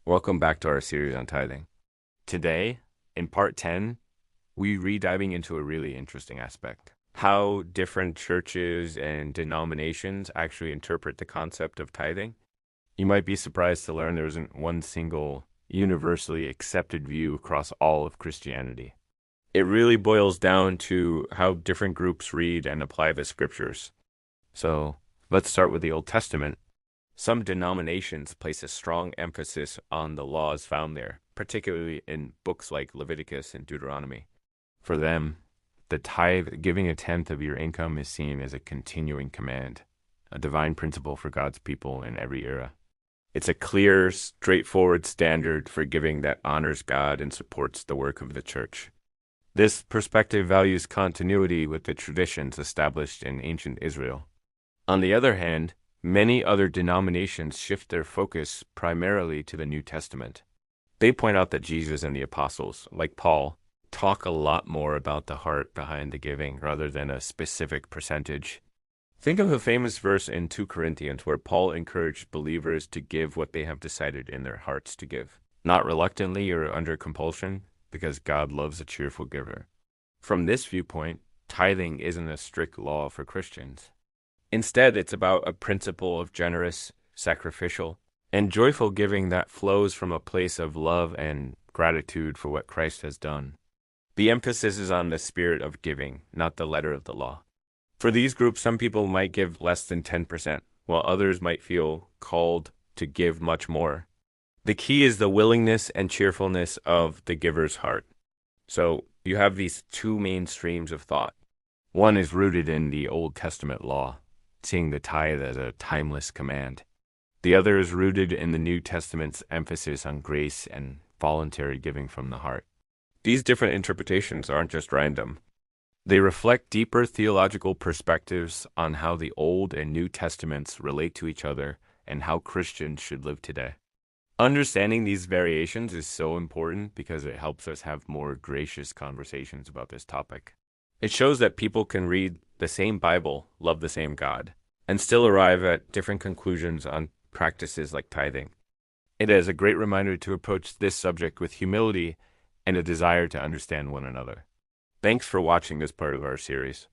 Welcome back to our series on tithing. Today, in part 10, we re-diving into a really interesting aspect. How different churches and denominations actually interpret the concept of tithing. You might be surprised to learn there isn't one single universally accepted view across all of Christianity. It really boils down to how different groups read and apply the scriptures. So let's start with the Old Testament. Some denominations place a strong emphasis on the laws found there, particularly in books like Leviticus and Deuteronomy. For them, the tithe, giving a tenth of your income, is seen as a continuing command, a divine principle for God's people in every era. It's a clear, straightforward standard for giving that honors God and supports the work of the church. This perspective values continuity with the traditions established in ancient Israel. On the other hand, many other denominations shift their focus primarily to the New Testament. They point out that Jesus and the apostles, like Paul, talk a lot more about the heart behind the giving rather than a specific percentage. Think of the famous verse in 2 Corinthians where Paul encouraged believers to give what they have decided in their hearts to give, not reluctantly or under compulsion, because God loves a cheerful giver. From this viewpoint, tithing isn't a strict law for Christians. Instead, it's about a principle of generous, sacrificial, and joyful giving that flows from a place of love and gratitude for what Christ has done. The emphasis is on the spirit of giving, not the letter of the law. For these groups, some people might give less than 10%, while others might feel called to give much more. The key is the willingness and cheerfulness of the giver's heart. So you have these two main streams of thought. One is rooted in the Old Testament law, seeing the tithe as a timeless command. The other is rooted in the New Testament's emphasis on grace and voluntary giving from the heart. These different interpretations aren't just random. They reflect deeper theological perspectives on how the Old and New Testaments relate to each other and how Christians should live today. Understanding these variations is so important because it helps us have more gracious conversations about this topic. It shows that people can read the same Bible, love the same God, and still arrive at different conclusions on practices like tithing. It is a great reminder to approach this subject with humility and a desire to understand one another. Thanks for watching this part of our series.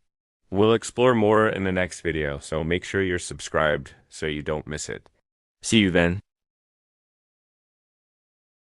We'll explore more in the next video, so make sure you're subscribed so you don't miss it. See you then.